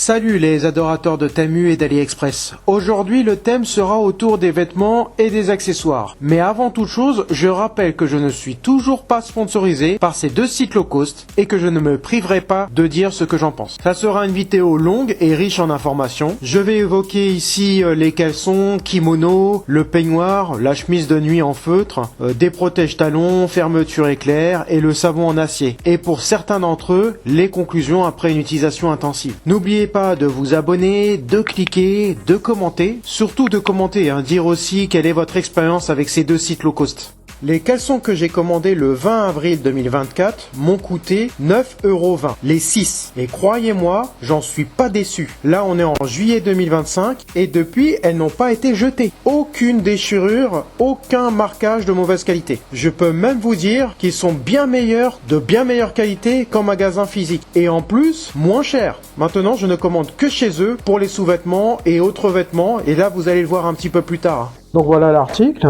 Salut les adorateurs de Temu et d'AliExpress. Aujourd'hui, le thème sera autour des vêtements et des accessoires. Mais avant toute chose, je rappelle que je ne suis toujours pas sponsorisé par ces deux sites low cost et que je ne me priverai pas de dire ce que j'en pense. Ça sera une vidéo longue et riche en informations. Je vais évoquer ici les caleçons, kimonos, le peignoir, la chemise de nuit en feutre, des protège-talons, fermeture éclair et le savon en acier. Et pour certains d'entre eux, les conclusions après une utilisation intensive. N'oubliez pas de vous abonner, de cliquer, de commenter, surtout de commenter, dire aussi quelle est votre expérience avec ces deux sites low cost. Les caleçons que j'ai commandés le 20 avril 2024 m'ont coûté 9,20 €, les 6. Et croyez-moi, j'en suis pas déçu. Là, on est en juillet 2025 et depuis, elles n'ont pas été jetées. Aucune déchirure, aucun marquage de mauvaise qualité. Je peux même vous dire qu'ils sont bien meilleurs, de bien meilleure qualité qu'en magasin physique. Et en plus, moins cher. Maintenant, je ne commande que chez eux pour les sous-vêtements et autres vêtements. Et là, vous allez le voir un petit peu plus tard. Donc voilà l'article.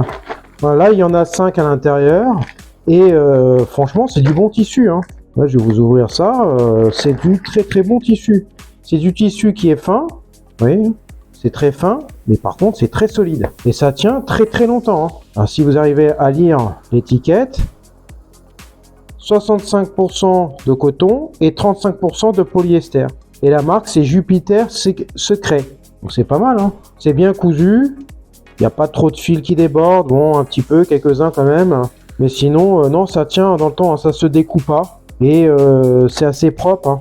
Voilà, il y en a 5 à l'intérieur et franchement c'est du bon tissu. Là je vais vous ouvrir ça, c'est du très bon tissu. C'est du tissu qui est fin, oui, c'est très fin, mais par contre c'est très solide et ça tient très longtemps. Alors, si vous arrivez à lire l'étiquette, 65% de coton et 35% de polyester. Et la marque c'est Jupiter Secret. Donc c'est pas mal, c'est bien cousu. Il n'y a pas trop de fils qui débordent, bon un petit peu, quelques-uns quand même, mais sinon non, ça tient dans le temps, ça se découpe pas et c'est assez propre.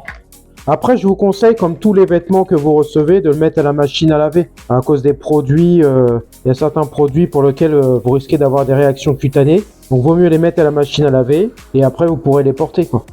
Après je vous conseille, comme tous les vêtements que vous recevez, de le mettre à la machine à laver à cause des produits, il y a certains produits pour lesquels vous risquez d'avoir des réactions cutanées, donc vaut mieux les mettre à la machine à laver et après vous pourrez les porter quoi.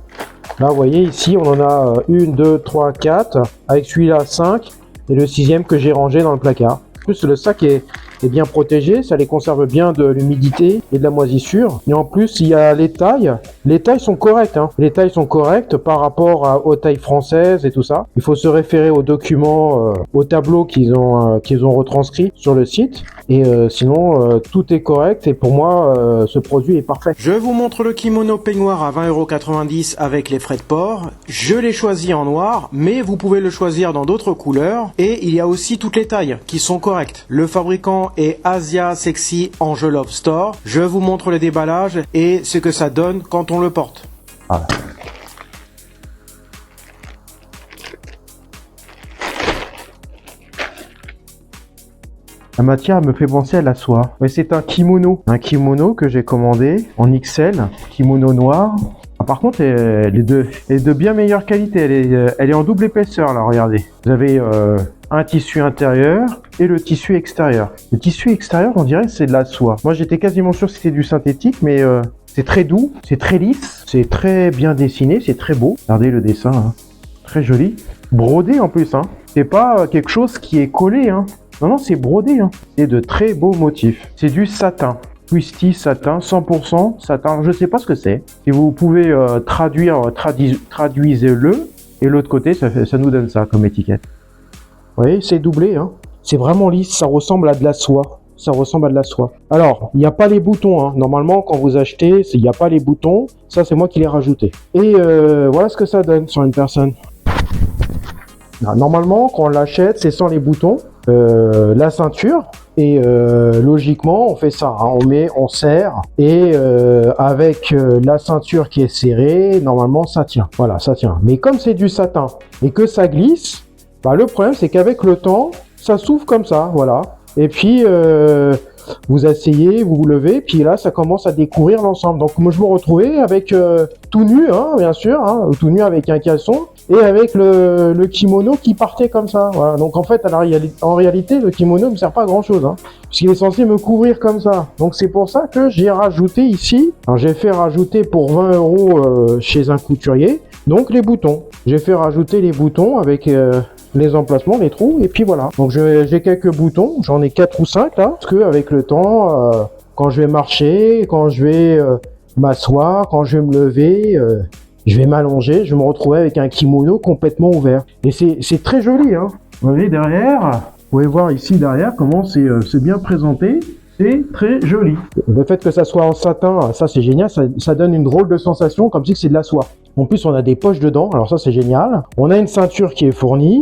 Là vous voyez ici on en a 1, 2, 3, 4, avec celui-là 5 et le 6e que j'ai rangé dans le placard. En plus le sac est bien protégé, ça les conserve bien de l'humidité et de la moisissure. Et en plus, il y a les tailles. Les tailles sont correctes. Les tailles sont correctes par rapport aux tailles françaises et tout ça. Il faut se référer aux documents, au tableau qu'ils ont retranscrit sur le site. Et sinon, tout est correct. Et pour moi, ce produit est parfait. Je vous montre le kimono peignoir à 20,90 € avec les frais de port. Je l'ai choisi en noir, mais vous pouvez le choisir dans d'autres couleurs. Et il y a aussi toutes les tailles qui sont correctes. Le fabricant et Asia Sexy Angelov Store. Je vous montre le déballage et ce que ça donne quand on le porte. Voilà. La matière me fait penser à la soie. Mais c'est un kimono. Un kimono que j'ai commandé en XL. Kimono noir. Par contre, elle est de bien meilleure qualité. Elle est en double épaisseur, là, regardez. Vous avez un tissu intérieur et le tissu extérieur. Le tissu extérieur, on dirait que c'est de la soie. Moi, j'étais quasiment sûr que c'était du synthétique, mais c'est très doux, c'est très lisse, c'est très bien dessiné, c'est très beau. Regardez le dessin, très joli. Brodé en plus, C'est pas quelque chose qui est collé, Non, c'est brodé, C'est de très beaux motifs. C'est du satin. Twisty satin, 100% satin, je sais pas ce que c'est. Si vous pouvez traduire, traduisez-le. Et l'autre côté, ça nous donne ça comme étiquette. Vous voyez, c'est doublé, C'est vraiment lisse, ça ressemble à de la soie. Ça ressemble à de la soie. Alors, il n'y a pas les boutons, Normalement, quand vous achetez, il n'y a pas les boutons. Ça, c'est moi qui l'ai rajouté. Et voilà ce que ça donne sur une personne. Alors, normalement, quand on l'achète, c'est sans les boutons. La ceinture. Et logiquement, on fait ça. On serre. Et avec la ceinture qui est serrée, normalement, ça tient. Voilà, ça tient. Mais comme c'est du satin et que ça glisse, le problème, c'est qu'avec le temps, ça s'ouvre comme ça, voilà. Et puis, vous asseyez, vous vous levez, puis là, ça commence à découvrir l'ensemble. Donc, moi, je me retrouvais avec tout nu, bien sûr, tout nu avec un caleçon, et avec le kimono qui partait comme ça. Voilà. Donc, en fait, en réalité, le kimono ne me sert pas à grand-chose, puisqu'il est censé me couvrir comme ça. Donc, c'est pour ça que j'ai rajouté ici, j'ai fait rajouter pour 20 € chez un couturier, donc les boutons. J'ai fait rajouter les boutons avec les emplacements, les trous, et puis voilà. Donc j'ai quelques boutons, j'en ai 4 ou 5 là, parce que avec le temps, quand je vais marcher, quand je vais m'asseoir, quand je vais me lever, je vais m'allonger, je vais me retrouver avec un kimono complètement ouvert. Et c'est très joli, Vous voyez derrière, vous pouvez voir ici derrière comment c'est bien présenté. C'est très joli. Le fait que ça soit en satin, ça c'est génial, ça donne une drôle de sensation comme si c'est de la soie. En plus on a des poches dedans, alors ça c'est génial. On a une ceinture qui est fournie.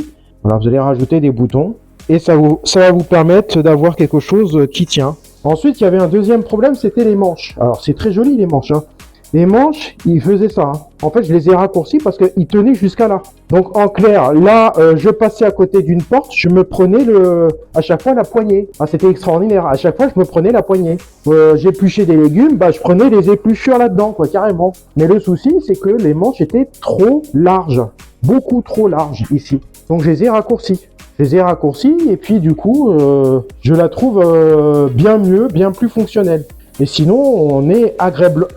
Voilà, vous allez rajouter des boutons et ça va vous permettre d'avoir quelque chose qui tient. Ensuite, il y avait un deuxième problème, c'était les manches. Alors, c'est très joli les manches, hein. Les manches, ils faisaient ça, hein. En fait, je les ai raccourcis parce qu'ils tenaient jusqu'à là. Donc, en clair, là, je passais à côté d'une porte, je me prenais à chaque fois la poignée. Ah, c'était extraordinaire. À chaque fois, je me prenais la poignée. J'épluchais des légumes, bah, je prenais les épluchures là-dedans, quoi, carrément. Mais le souci, c'est que les manches étaient trop larges. Beaucoup trop larges, ici. Donc, je les ai raccourcis. Et puis, du coup, je la trouve bien mieux, bien plus fonctionnelle. Et sinon, on est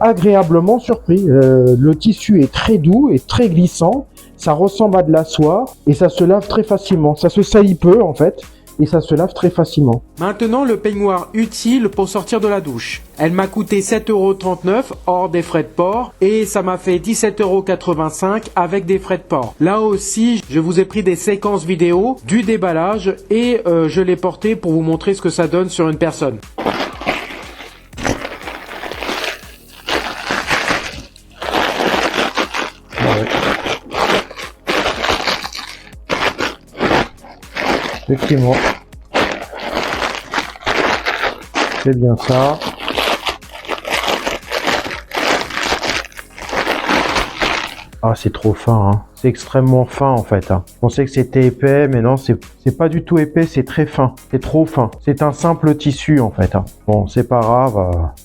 agréablement surpris. Le tissu est très doux et très glissant. Ça ressemble à de la soie et ça se lave très facilement. Ça se salit peu en fait et ça se lave très facilement. Maintenant, le peignoir utile pour sortir de la douche. Elle m'a coûté 7,39 € hors des frais de port et ça m'a fait 17,85 € avec des frais de port. Là aussi, je vous ai pris des séquences vidéo du déballage et je l'ai porté pour vous montrer ce que ça donne sur une personne. Effectivement, c'est bien ça. Ah, c'est trop fin, hein. C'est extrêmement fin en fait, hein. Je pensais que c'était épais, mais non, c'est pas du tout épais, c'est très fin. C'est trop fin. C'est un simple tissu en fait, hein. Bon, c'est pas grave.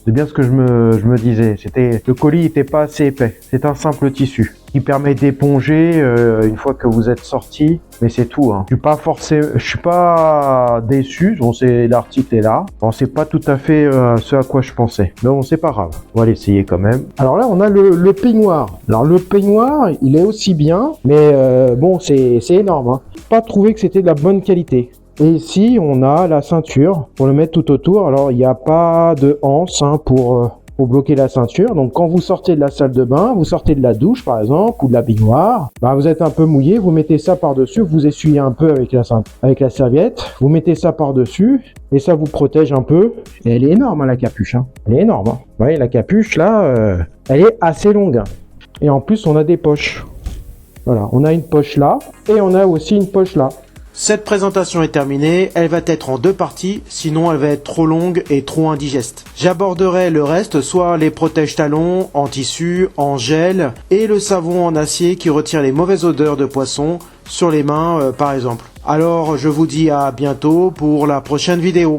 C'est bien ce que je me disais. Le colis était pas assez épais. C'est un simple tissu qui permet d'éponger une fois que vous êtes sorti, mais c'est tout, hein. Je suis pas déçu. Bon, l'article est là. Bon, c'est pas tout à fait ce à quoi je pensais. Mais bon, c'est pas grave. On va l'essayer quand même. Alors là, on a le peignoir. Alors le peignoir, il est aussi bien, mais bon, c'est énorme, hein. Pas trouvé que c'était de la bonne qualité. Et ici, on a la ceinture pour le mettre tout autour. Alors, il n'y a pas de anse, hein, pour bloquer la ceinture. Donc, quand vous sortez de la salle de bain, vous sortez de la douche, par exemple, ou de la baignoire, bah, vous êtes un peu mouillé, vous mettez ça par-dessus, vous essuyez un peu avec la serviette, vous mettez ça par-dessus, et ça vous protège un peu. Et elle est énorme, hein, la capuche, hein. Elle est énorme, hein. Vous voyez, la capuche, là, elle est assez longue. Et en plus, on a des poches. Voilà, on a une poche là, et on a aussi une poche là. Cette présentation est terminée, elle va être en 2 parties, sinon elle va être trop longue et trop indigeste. J'aborderai le reste, soit les protège-talons en tissu, en gel, et le savon en acier qui retire les mauvaises odeurs de poisson sur les mains par exemple. Alors je vous dis à bientôt pour la prochaine vidéo.